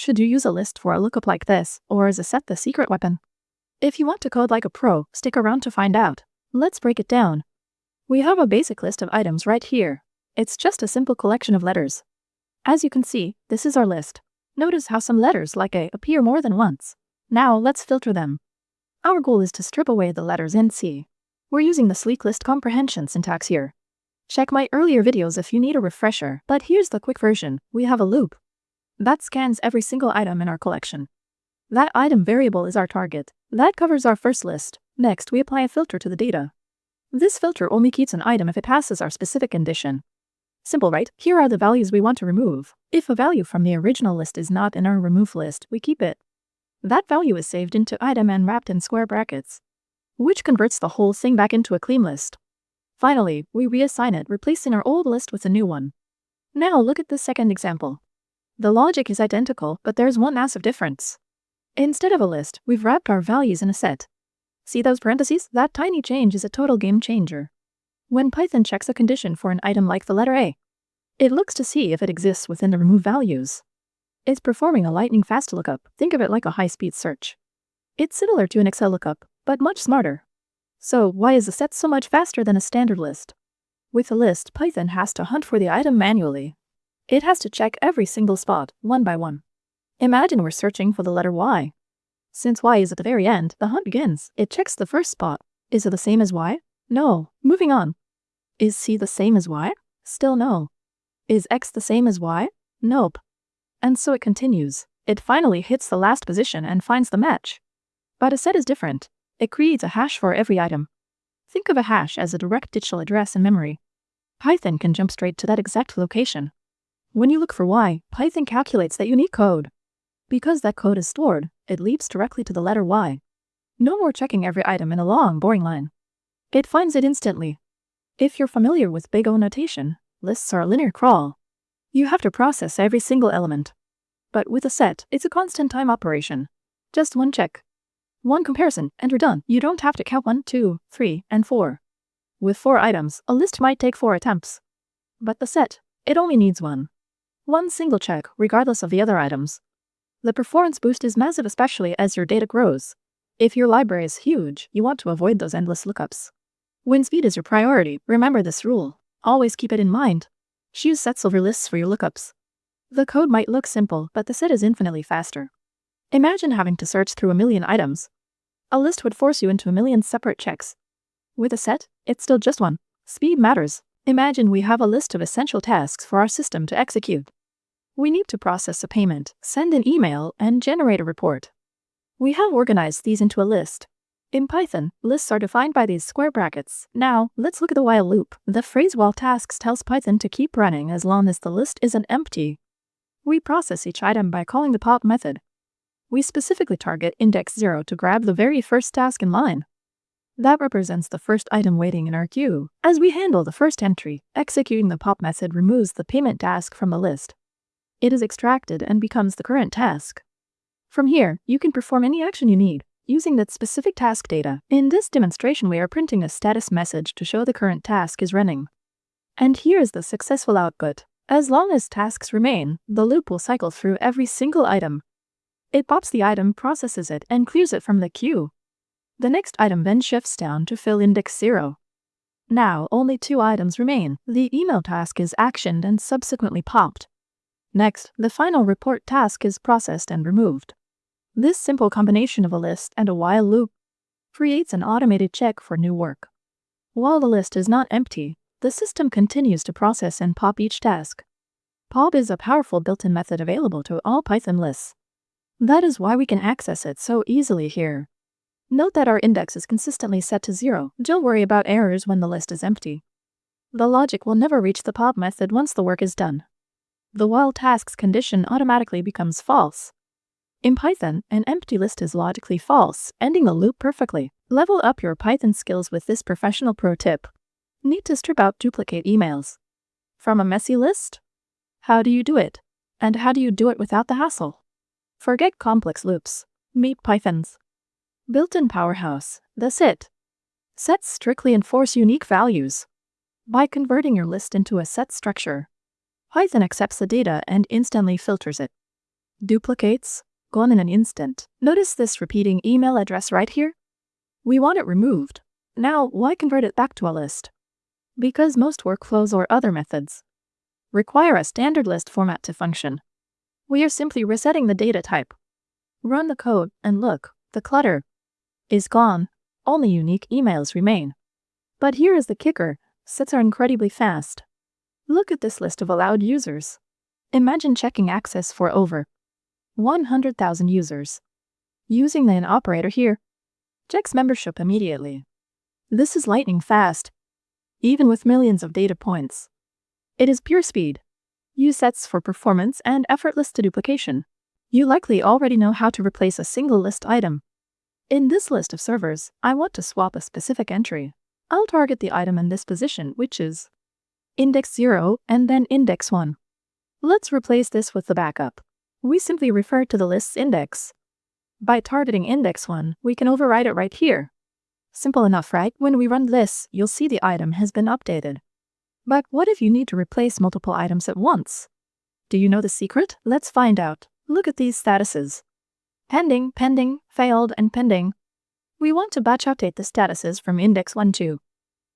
Should you use a list for a lookup like this, or is a set the secret weapon? If you want to code like a pro, stick around to find out. Let's break it down. We have a basic list of items right here. It's just a simple collection of letters. As you can see, this is our list. Notice how some letters like A appear more than once. Now let's filter them. Our goal is to strip away the letters in C. We're using the sleek list comprehension syntax here. Check my earlier videos if you need a refresher, but here's the quick version. We have a loop that scans every single item in our collection. That item variable is our target. That covers our first list. Next, we apply a filter to the data. This filter only keeps an item if it passes our specific condition. Simple, right? Here are the values we want to remove. If a value from the original list is not in our remove list, we keep it. That value is saved into item and wrapped in square brackets, which converts the whole thing back into a clean list. Finally, we reassign it, replacing our old list with a new one. Now look at the second example. The logic is identical, but there's one massive difference. Instead of a list, we've wrapped our values in a set. See those parentheses? That tiny change is a total game changer. When Python checks a condition for an item like the letter A, it looks to see if it exists within the remove values. It's performing a lightning-fast lookup. Think of it like a high-speed search. It's similar to an Excel lookup, but much smarter. So why is a set so much faster than a standard list? With a list, Python has to hunt for the item manually. It has to check every single spot, one by one. Imagine we're searching for the letter Y. Since Y is at the very end, the hunt begins. It checks the first spot. Is it the same as Y? No. Moving on. Is C the same as Y? Still no. Is X the same as Y? Nope. And so it continues. It finally hits the last position and finds the match. But a set is different. It creates a hash for every item. Think of a hash as a direct digital address in memory. Python can jump straight to that exact location. When you look for Y, Python calculates that unique code. Because that code is stored, it leaps directly to the letter Y. No more checking every item in a long, boring line. It finds it instantly. If you're familiar with big O notation, lists are a linear crawl. You have to process every single element. But with a set, it's a constant time operation. Just one check, one comparison, and you're done. You don't have to count 1, 2, 3, and 4. With 4 items, a list might take 4 attempts. But the set, it only needs one. One single check, regardless of the other items. The performance boost is massive, especially as your data grows. If your library is huge, you want to avoid those endless lookups. When speed is your priority, remember this rule. Always keep it in mind. Choose sets over lists for your lookups. The code might look simple, but the set is infinitely faster. Imagine having to search through a million items. A list would force you into a million separate checks. With a set, it's still just one. Speed matters. Imagine we have a list of essential tasks for our system to execute. We need to process a payment, send an email, and generate a report. We have organized these into a list. In Python, lists are defined by these square brackets. Now, let's look at the while loop. The phrase while tasks tells Python to keep running as long as the list isn't empty. We process each item by calling the pop method. We specifically target index 0 to grab the very first task in line. That represents the first item waiting in our queue. As we handle the first entry, executing the pop method removes the payment task from the list. It is extracted and becomes the current task. From here, you can perform any action you need, using that specific task data. In this demonstration, we are printing a status message to show the current task is running. And here is the successful output. As long as tasks remain, the loop will cycle through every single item. It pops the item, processes it, and clears it from the queue. The next item then shifts down to fill index 0. Now, only 2 items remain. The email task is actioned and subsequently popped. Next, the final report task is processed and removed. This simple combination of a list and a while loop creates an automated check for new work. While the list is not empty, the system continues to process and pop each task. Pop is a powerful built-in method available to all Python lists. That is why we can access it so easily here. Note that our index is consistently set to 0. Don't worry about errors when the list is empty. The logic will never reach the pop method once the work is done. The while tasks condition automatically becomes false. In Python, an empty list is logically false, ending the loop perfectly. Level up your Python skills with this professional pro tip. Need to strip out duplicate emails from a messy list? How do you do it? And how do you do it without the hassle? Forget complex loops. Meet Python's built-in powerhouse, the set. Sets strictly enforce unique values. By converting your list into a set structure, Python accepts the data and instantly filters it. Duplicates, gone in an instant. Notice this repeating email address right here? We want it removed. Now, why convert it back to a list? Because most workflows or other methods require a standard list format to function. We are simply resetting the data type. Run the code and look, the clutter is gone. Only unique emails remain. But here is the kicker, sets are incredibly fast. Look at this list of allowed users. Imagine checking access for over 100,000 users. Using the IN operator here, checks membership immediately. This is lightning fast, even with millions of data points. It is pure speed. Use sets for performance and effortless deduplication. You likely already know how to replace a single list item. In this list of servers, I want to swap a specific entry. I'll target the item in this position, which is index 0 and then index 1. Let's replace this with the backup. We simply refer to the list's index. By targeting index 1, we can override it right here. Simple enough, right? When we run this, you'll see the item has been updated. But what if you need to replace multiple items at once? Do you know the secret? Let's find out. Look at these statuses. Pending, pending, failed, and pending. We want to batch update the statuses from index 1 to.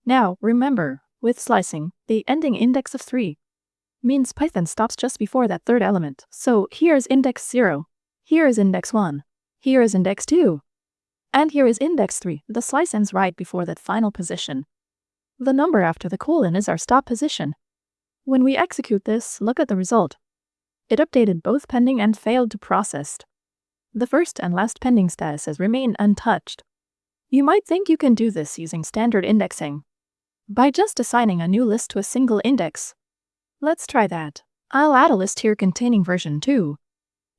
Now, remember, with slicing, the ending index of 3 means Python stops just before that third element. So here is index 0, here is index 1, here is index 2, and here is index 3. The slice ends right before that final position. The number after the colon is our stop position. When we execute this, look at the result. It updated both pending and failed to processed. The first and last pending statuses remain untouched. You might think you can do this using standard indexing, by just assigning a new list to a single index. Let's try that. I'll add a list here containing version 2.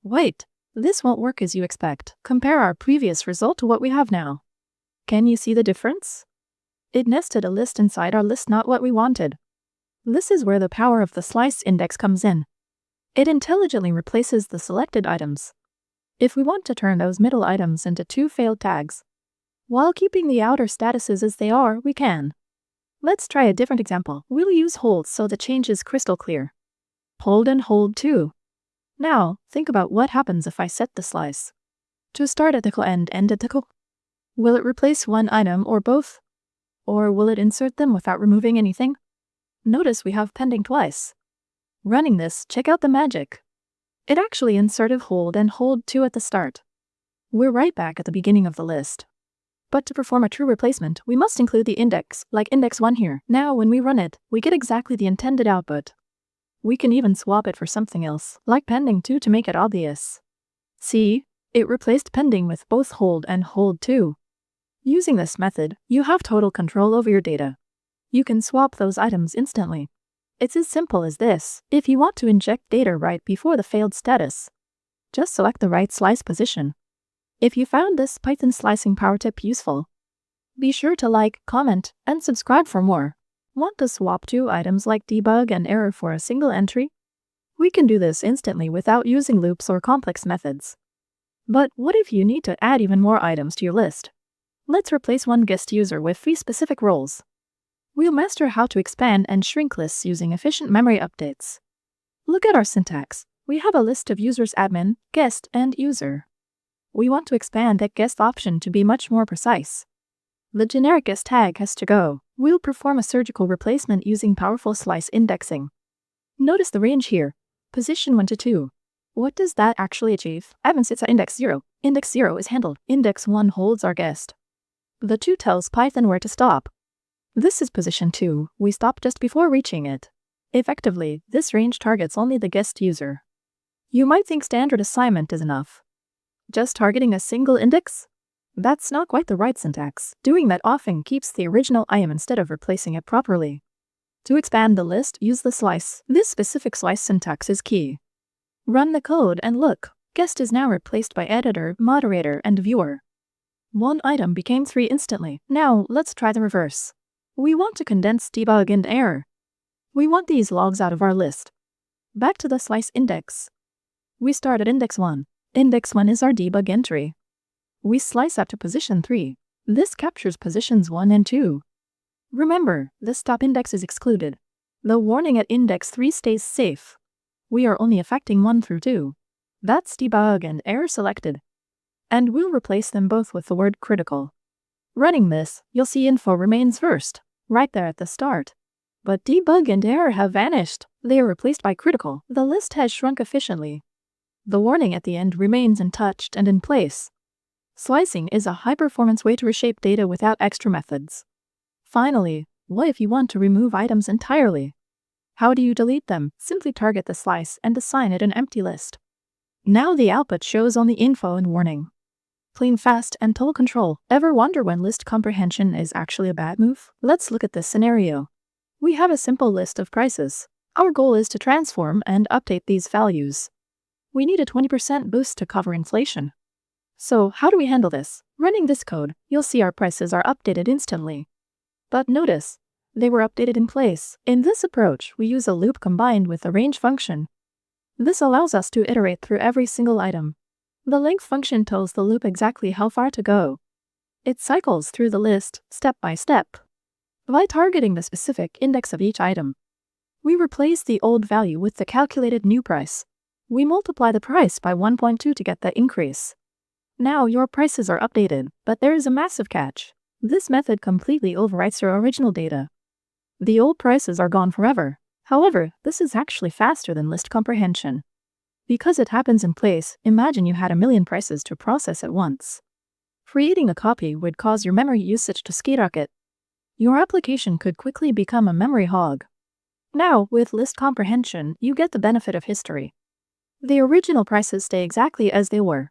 Wait, this won't work as you expect. Compare our previous result to what we have now. Can you see the difference? It nested a list inside our list, not what we wanted. This is where the power of the slice index comes in. It intelligently replaces the selected items. If we want to turn those middle items into 2 failed tags, while keeping the outer statuses as they are, we can. Let's try a different example. We'll use hold so the change is crystal clear. Hold and hold 2. Now, think about what happens if I set the slice to start at the and end at the. Will it replace one item or both? Or will it insert them without removing anything? Notice we have pending twice. Running this, check out the magic. It actually inserted hold and hold 2 at the start. We're right back at the beginning of the list. But to perform a true replacement, we must include the index, like index 1 here. Now when we run it, we get exactly the intended output. We can even swap it for something else, like pending 2 to make it obvious. See? It replaced pending with both hold and hold 2. Using this method, you have total control over your data. You can swap those items instantly. It's as simple as this. If you want to inject data right before the failed status, just select the right slice position. If you found this Python slicing power tip useful, be sure to like, comment, and subscribe for more. Want to swap 2 items like debug and error for a single entry? We can do this instantly without using loops or complex methods. But what if you need to add even more items to your list? Let's replace one guest user with 3 specific roles. We'll master how to expand and shrink lists using efficient memory updates. Look at our syntax. We have a list of users admin, guest, and user. We want to expand that guest option to be much more precise. The generic guest tag has to go. We'll perform a surgical replacement using powerful slice indexing. Notice the range here. Position 1 to 2. What does that actually achieve? Admin sits at index 0. Index 0 is handled. Index 1 holds our guest. The 2 tells Python where to stop. This is position 2. We stop just before reaching it. Effectively, this range targets only the guest user. You might think standard assignment is enough. Just targeting a single index? That's not quite the right syntax. Doing that often keeps the original item instead of replacing it properly. To expand the list, use the slice. This specific slice syntax is key. Run the code and look. Guest is now replaced by editor, moderator, and viewer. 1 item became 3 instantly. Now, let's try the reverse. We want to condense debug and error. We want these logs out of our list. Back to the slice index. We start at index 1. Index 1 is our debug entry. We slice up to position 3. This captures positions 1 and 2. Remember, the stop index is excluded. The warning at index 3 stays safe. We are only affecting 1 through 2. That's debug and error selected. And we'll replace them both with the word critical. Running this, you'll see info remains first, right there at the start. But debug and error have vanished. They are replaced by critical. The list has shrunk efficiently. The warning at the end remains untouched and in place. Slicing is a high-performance way to reshape data without extra methods. Finally, what if you want to remove items entirely? How do you delete them? Simply target the slice and assign it an empty list. Now the output shows only info and warning. Clean, fast, and total control. Ever wonder when list comprehension is actually a bad move? Let's look at this scenario. We have a simple list of prices. Our goal is to transform and update these values. We need a 20% boost to cover inflation. So how do we handle this? Running this code, you'll see our prices are updated instantly. But notice, they were updated in place. In this approach, we use a loop combined with a range function. This allows us to iterate through every single item. The length function tells the loop exactly how far to go. It cycles through the list, step by step, by targeting the specific index of each item. We replace the old value with the calculated new price. We multiply the price by 1.2 to get the increase. Now your prices are updated, but there is a massive catch. This method completely overwrites your original data. The old prices are gone forever. However, this is actually faster than list comprehension. Because it happens in place, imagine you had 1,000,000 prices to process at once. Creating a copy would cause your memory usage to skyrocket. Your application could quickly become a memory hog. Now, with list comprehension, you get the benefit of history. The original prices stay exactly as they were.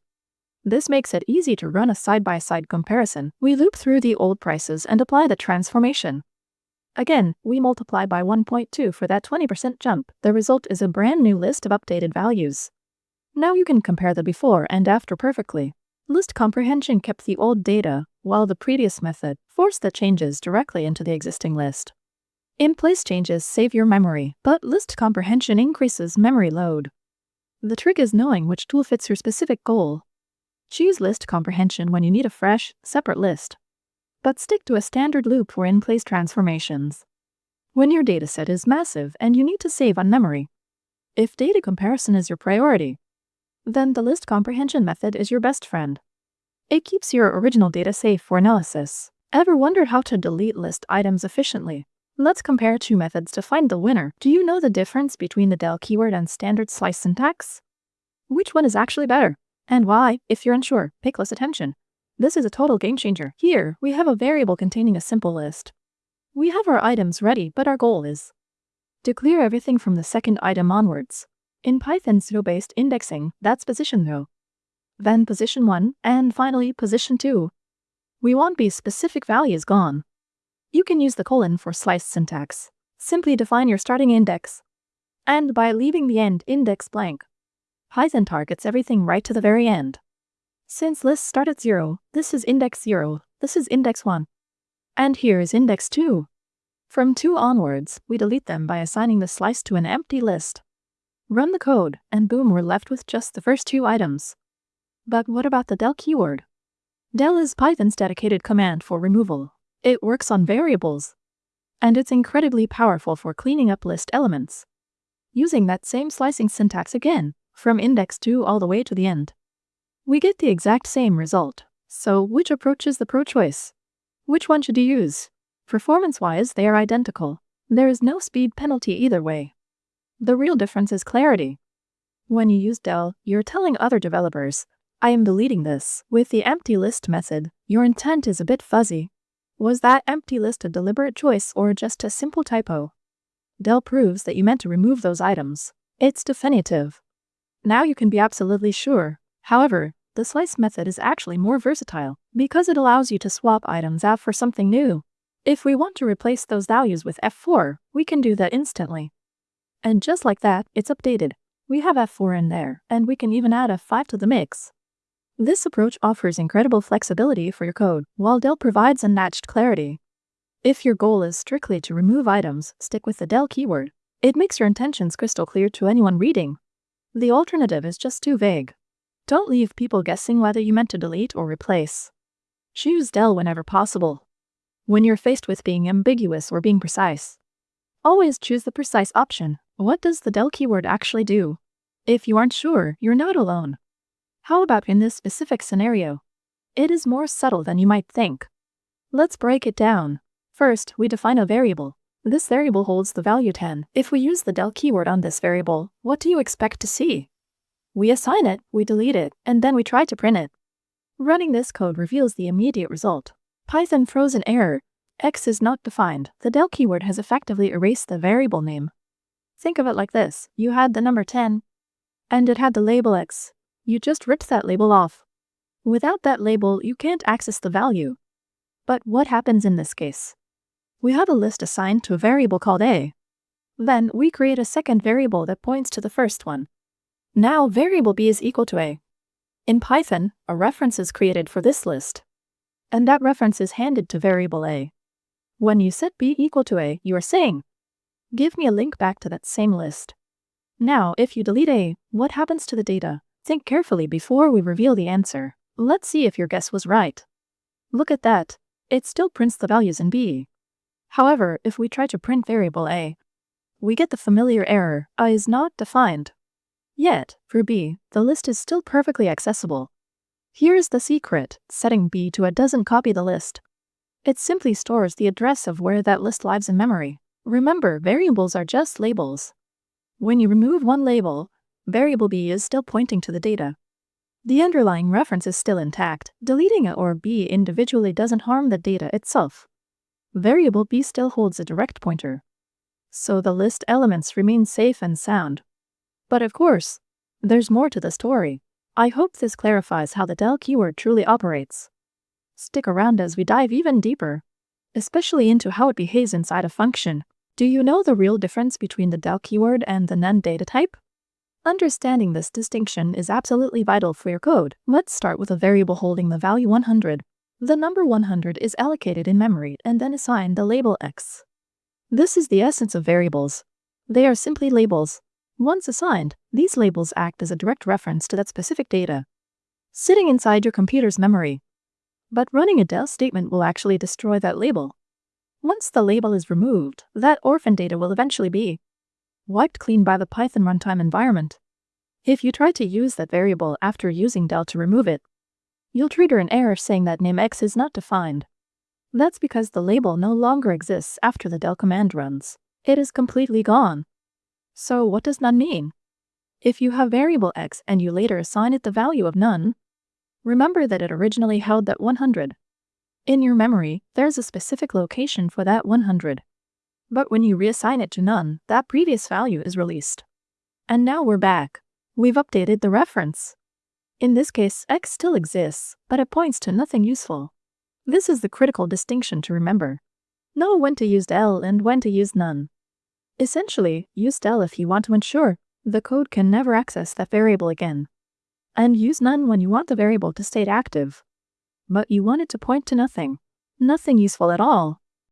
This makes it easy to run a side-by-side comparison. We loop through the old prices and apply the transformation. Again, we multiply by 1.2 for that 20% jump. The result is a brand new list of updated values. Now you can compare the before and after perfectly. List comprehension kept the old data, while the previous method forced the changes directly into the existing list. In-place changes save your memory, but list comprehension increases memory load. The trick is knowing which tool fits your specific goal. Choose list comprehension when you need a fresh, separate list. But stick to a standard loop for in-place transformations. When your dataset is massive and you need to save on memory. If data comparison is your priority, then the list comprehension method is your best friend. It keeps your original data safe for analysis. Ever wondered how to delete list items efficiently? Let's compare two methods to find the winner. Do you know the difference between the del keyword and standard slice syntax? Which one is actually better? And why? If you're unsure, pay close attention. This is a total game changer. Here, we have a variable containing a simple list. We have our items ready, but our goal is to clear everything from the second item onwards. In Python pseudo-based indexing, that's position 0. Then position 1, and finally position 2. We want these specific values gone. You can use the colon for slice syntax. Simply define your starting index. And by leaving the end index blank, Python targets everything right to the very end. Since lists start at 0, this is index 0, this is index 1. And here is index 2. From 2 onwards, we delete them by assigning the slice to an empty list. Run the code, and boom, we're left with just the first 2 items. But what about the del keyword? Del is Python's dedicated command for removal. It works on variables. And it's incredibly powerful for cleaning up list elements. Using that same slicing syntax again, from index 2 all the way to the end, we get the exact same result. So which approach is the pro choice? Which one should you use? Performance-wise, they are identical. There is no speed penalty either way. The real difference is clarity. When you use del, you're telling other developers, I am deleting this. With the empty list method, your intent is a bit fuzzy. Was that empty list a deliberate choice or just a simple typo? Del proves that you meant to remove those items. It's definitive. Now you can be absolutely sure. However, the slice method is actually more versatile because it allows you to swap items out for something new. If we want to replace those values with F4, we can do that instantly. And just like that, it's updated. We have F4 in there, and we can even add F5 to the mix. This approach offers incredible flexibility for your code, while del provides unmatched clarity. If your goal is strictly to remove items, stick with the del keyword. It makes your intentions crystal clear to anyone reading. The alternative is just too vague. Don't leave people guessing whether you meant to delete or replace. Choose del whenever possible. When you're faced with being ambiguous or being precise, always choose the precise option. What does the del keyword actually do? If you aren't sure, you're not alone. How about in this specific scenario? It is more subtle than you might think. Let's break it down. First, we define a variable. This variable holds the value 10. If we use the del keyword on this variable, what do you expect to see? We assign it, we delete it, and then we try to print it. Running this code reveals the immediate result. Python throws an error. X is not defined. The del keyword has effectively erased the variable name. Think of it like this. You had the number 10, and it had the label X. You just ripped that label off. Without that label, you can't access the value. But what happens in this case? We have a list assigned to a variable called A. Then we create a second variable that points to the first one. Now variable B is equal to A. In Python, a reference is created for this list, and that reference is handed to variable A. When you set B equal to A, you are saying, give me a link back to that same list. Now, if you delete A, what happens to the data? Think carefully before we reveal the answer. Let's see if your guess was right. Look at that. It still prints the values in B. However, if we try to print variable A, we get the familiar error, A is not defined. Yet, for B, the list is still perfectly accessible. Here's the secret. Setting B to A doesn't copy the list. It simply stores the address of where that list lives in memory. Remember, variables are just labels. When you remove one label, variable B is still pointing to the data. The underlying reference is still intact. Deleting A or B individually doesn't harm the data itself. Variable B still holds a direct pointer. So the list elements remain safe and sound. But of course, there's more to the story. I hope this clarifies how the del keyword truly operates. Stick around as we dive even deeper, especially into how it behaves inside a function. Do you know the real difference between the del keyword and the none data type? Understanding this distinction is absolutely vital for your code. Let's start with a variable holding the value 100. The number 100 is allocated in memory and then assigned the label X. This is the essence of variables. They are simply labels. Once assigned, these labels act as a direct reference to that specific data, sitting inside your computer's memory. But running a del statement will actually destroy that label. Once the label is removed, that orphan data will eventually be wiped clean by the Python runtime environment. If you try to use that variable after using del to remove it, you'll trigger an error saying that name X is not defined. That's because the label no longer exists after the del command runs. It is completely gone. So what does none mean? If you have variable X and you later assign it the value of none, remember that it originally held that 100. In your memory, there's a specific location for that 100. But when you reassign it to none, that previous value is released. And now we're back. We've updated the reference. In this case, X still exists, but it points to nothing useful. This is the critical distinction to remember. Know when to use del and when to use none. Essentially, use del if you want to ensure the code can never access that variable again. And use none when you want the variable to stay active, but you want it to point to nothing useful at all.